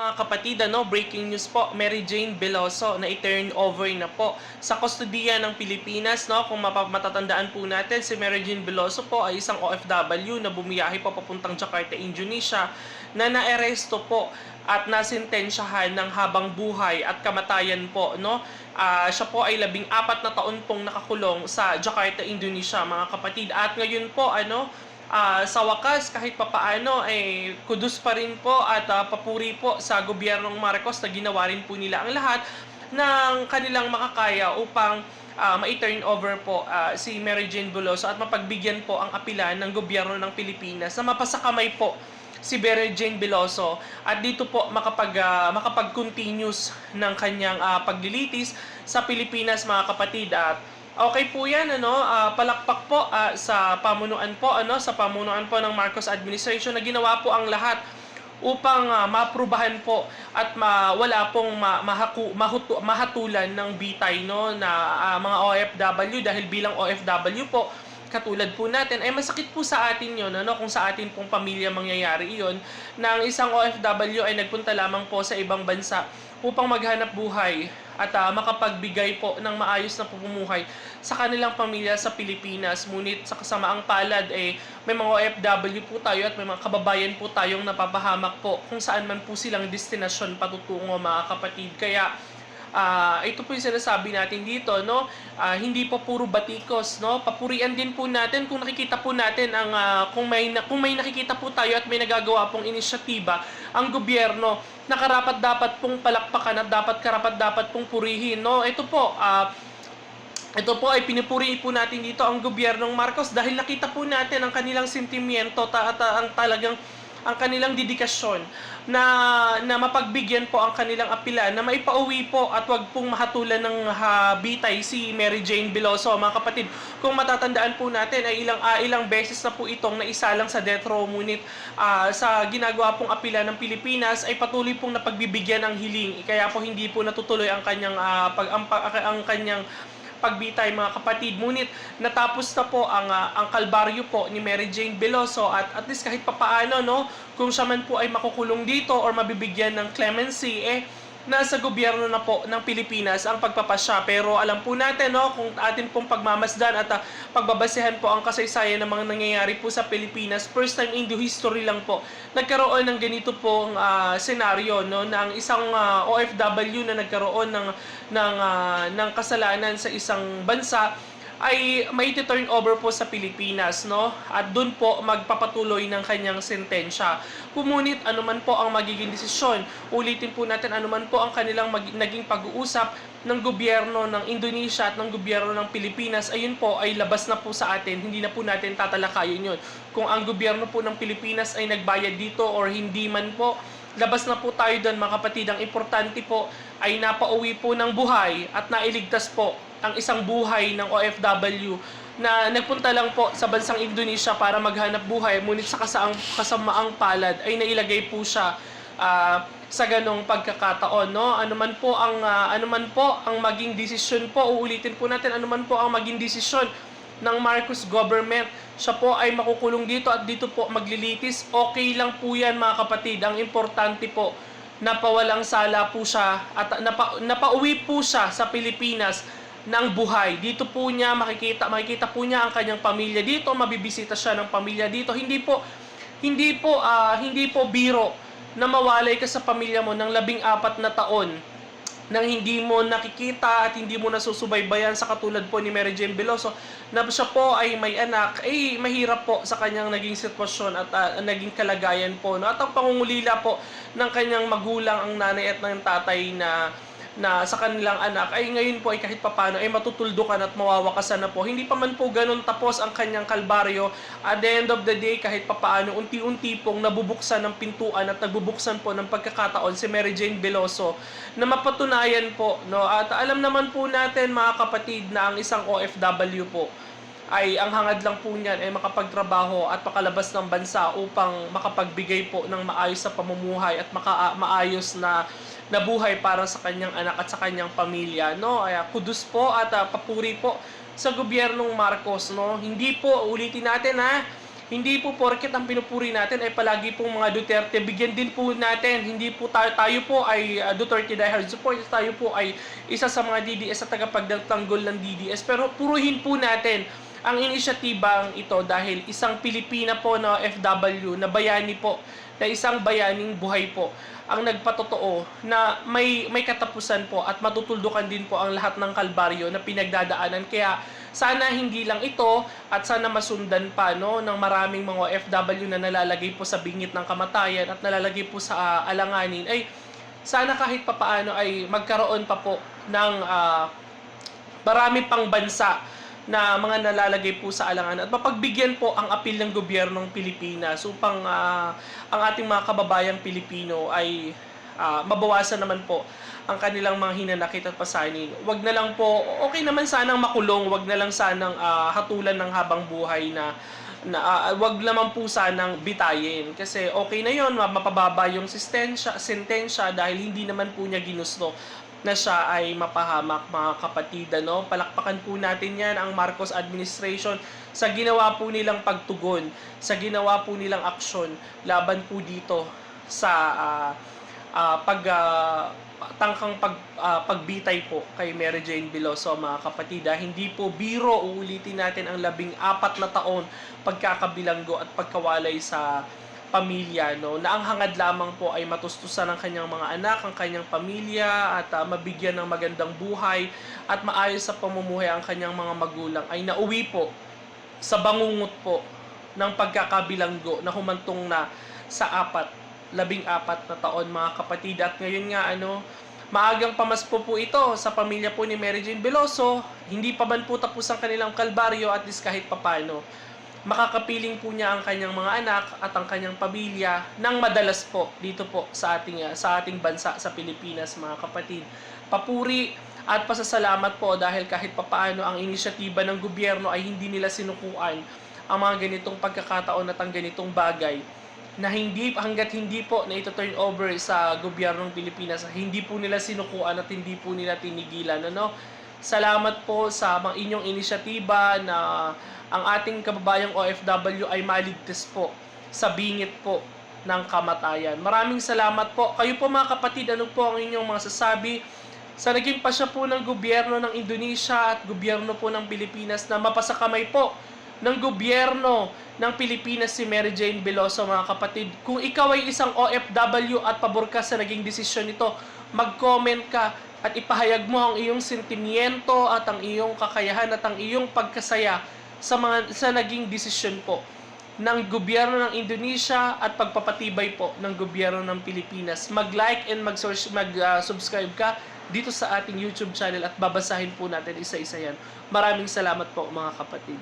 Mga kapatid, breaking news po, Mary Jane Veloso na i-turn over na po sa kustodiya ng Pilipinas. No? Kung matatandaan po natin, si Mary Jane Veloso po ay isang OFW na bumiyahe po papuntang Jakarta, Indonesia, na naaresto po at nasintensyahan ng habang buhay at kamatayan po. No? Siya po ay 14 na taon pong nakakulong sa Jakarta, Indonesia, mga kapatid. At ngayon po, sa wakas kahit papaano ay kudos pa rin po at papuri po sa gobyernong Marcos na ginawa rin po nila ang lahat ng kanilang makakaya upang ma-turn over po si Mary Jane Veloso at mapagbigyan po ang apila ng gobyerno ng Pilipinas na mapasakamay po si Mary Jane Veloso at dito po makapag-continuous ng kanyang paglilitis sa Pilipinas, mga kapatid. At okay po 'yan, palakpak po sa pamunuan po, sa pamunuan po ng Marcos administration na ginawa po ang lahat upang maaprubahan po at wala pong mahatulan ng bitay, na mga OFW. Dahil bilang OFW po, katulad po natin, ay masakit po sa atin yun, kung sa atin pong pamilya mangyayari iyon, na ang isang OFW ay nagpunta lamang po sa ibang bansa upang maghanap buhay at makapagbigay po ng maayos na pamumuhay sa kanilang pamilya sa Pilipinas. Ngunit sa kasamaang palad, may mga OFW po tayo at may mga kababayan po tayong napapahamak po kung saan man po silang destinasyon patutungo, mga kapatid. Kaya ito po yung sinasabi natin dito, hindi po puro batikos, papurian din po natin kung nakikita po natin ang kung may nakikita po tayo at may nagagawa pong inisyatiba ang gobyerno na karapat dapat pong palakpakan at karapat dapat pong purihin, ito po ay pinupuri po natin dito ang gobyernong Marcos dahil nakita po natin ang kanilang sentimiento at ang kanilang dedikasyon na mapagbigyan po ang kanilang apila na maipauwi po at wag pong mahatulan ng bitay si Mary Jane Veloso, mga kapatid. Kung matatandaan po natin ay ilang beses na po itong naisalang sa death row, ngunit sa ginagawa pong apila ng Pilipinas ay patuloy pong napagbibigyan ng hiling, kaya po hindi po natutuloy ang kanyang pagbitay, mga kapatid. Ngunit natapos na po ang kalbaryo po ni Mary Jane Veloso at least kahit papaano, kung siya man po ay makukulong dito or mabibigyan ng clemency, nasa gobyerno na po ng Pilipinas ang pagpapasya. Pero alam po natin, kung atin pong pagmamasdan at pagbabasehan po ang kasaysayan ng mga nangyayari po sa Pilipinas, first time in the history lang po nagkaroon ng ganito pong senaryo, na ang isang OFW na nagkaroon ng kasalanan sa isang bansa ay may turn over po sa Pilipinas, at doon po magpapatuloy ng kanyang sentensya. Kumunit anuman po ang magiging desisyon, ulitin po natin, anuman po ang kanilang naging pag-uusap ng gobyerno ng Indonesia at ng gobyerno ng Pilipinas, ayun po ay labas na po sa atin, hindi na po natin tatalakayin yun. Kung ang gobyerno po ng Pilipinas ay nagbayad dito or hindi man po, labas na po tayo doon, mga kapatid. Ang importante po ay napauwi po ng buhay at nailigtas po ang isang buhay ng OFW na nagpunta lang po sa bansang Indonesia para maghanap buhay, ngunit sa kasamaang palad ay nailagay po siya sa ganong pagkakataon, Anuman po ang maging desisyon po, uulitin po natin, anuman po ang maging desisyon ng Marcos government, siya po ay makukulong dito at dito po maglilitis, okay lang po yan, mga kapatid. Ang importante po, napawalang sala po siya at napauwi po siya sa Pilipinas ng buhay. Dito po niya makikita po niya ang kanyang pamilya dito, mabibisita siya ng pamilya dito. Hindi po biro na mawalay ka sa pamilya mo ng 14 na taon nang hindi mo nakikita at hindi mo nasusubaybayan, sa katulad po ni Mary Jane Veloso na siya po ay may anak, mahirap po sa kanyang naging sitwasyon at naging kalagayan po, at ang pangungulila po ng kanyang magulang, ang nanay at ng tatay na sa kanilang anak ay ngayon po ay kahit papano ay matutuldukan at mawawakasan na po. Hindi pa man po ganun tapos ang kanyang kalbaryo. At the end of the day, kahit papaano, unti-unti pong nabubuksan ng pintuan at nagbubuksan po ng pagkakataon si Mary Jane Veloso na mapatunayan po, At alam naman po natin, mga kapatid, na ang isang OFW po ay ang hangad lang po niyan ay makapagtrabaho at makalabas ng bansa upang makapagbigay po ng maayos na pamumuhay at maayos na buhay para sa kanyang anak at sa kanyang pamilya, Ay kudos po at papuri po sa gobyernong Marcos, Hindi po, ulitin natin, Hindi po porket ang pinupuri natin ay palagi pong mga Duterte, bigyan din po natin. Hindi po tayo po ay Duterte diehard supporters, tayo po ay isa sa mga DDS sa tagapagtanggol ng DDS. Pero puruhin po natin ang inisyatibang ito dahil isang Pilipina po na OFW, na bayani po, na isang bayaning buhay po ang nagpatotoo na may katapusan po at matutuldukan din po ang lahat ng kalbaryo na pinagdadaanan. Kaya sana hindi lang ito at sana masundan pa ng maraming mga OFW na nalalagay po sa bingit ng kamatayan at nalalagay po sa alanganin, ay sana kahit papaano ay magkaroon pa po ng marami pang bansa na mga nalalagay po sa alangan at mapagbigyan po ang apil ng gobyernong Pilipinas upang ang ating mga kababayang Pilipino ay mabawasan naman po ang kanilang mga hinanakit at pasanin. Wag na lang po, okay naman sanang makulong, wag na lang sanang hatulan ng habang buhay na wag naman po sanang bitayin. Kasi okay na yon, mapababa yung sentensya dahil hindi naman po niya ginusto na siya ay mapahamak, mga kapatid. Palakpakan po natin yan ang Marcos administration sa ginawa po nilang pagtugon, sa ginawa po nilang aksyon laban po dito sa pagbitay po kay Mary Jane Veloso, mga kapatid. Hindi po biro, uulitin natin ang 14 na taon pagkakabilanggo at pagkawalay sa pamilya, na ang hangad lamang po ay matustusan ng kanyang mga anak, ang kanyang pamilya, at mabigyan ng magandang buhay at maayos sa pamumuhay ang kanyang mga magulang, ay nauwi po sa bangungot po ng pagkakabilanggo na humantong na sa 14 na taon, mga kapatid. At ngayon nga, maagang pamaspo po ito sa pamilya po ni Mary Jane Veloso. Hindi pa man po tapos ang kanilang kalbaryo, at least kahit papano makakapiling po niya ang kanyang mga anak at ang kanyang pamilya ng madalas po dito po sa ating bansa, sa Pilipinas, mga kapatid. Papuri at pasasalamat po dahil kahit papaano ang inisyatiba ng gobyerno ay hindi nila sinukuan ang mga ganitong pagkakataon at ang ganitong bagay na hanggat hindi po na ito turn over sa gobyernong Pilipinas, hindi po nila sinukuan at hindi po nila tinigilan. Salamat po sa mga inyong inisyatiba na ang ating kababayang OFW ay maligtas po sa bingit po ng kamatayan. Maraming salamat po. Kayo po, mga kapatid, ano po ang inyong mga sasabi sa naging pasya po ng gobyerno ng Indonesia at gobyerno po ng Pilipinas na mapasakamay po ng gobyerno ng Pilipinas si Mary Jane Veloso, mga kapatid? Kung ikaw ay isang OFW at pabor ka sa naging desisyon nito, mag-comment ka at ipahayag mo ang iyong sentimiento at ang iyong kakayahan at ang iyong pagkasaya sa naging desisyon po ng gobyerno ng Indonesia at pagpapatibay po ng gobyerno ng Pilipinas. Mag-like and mag-subscribe ka dito sa ating YouTube channel at babasahin po natin isa-isa yan. Maraming salamat po, mga kapatid.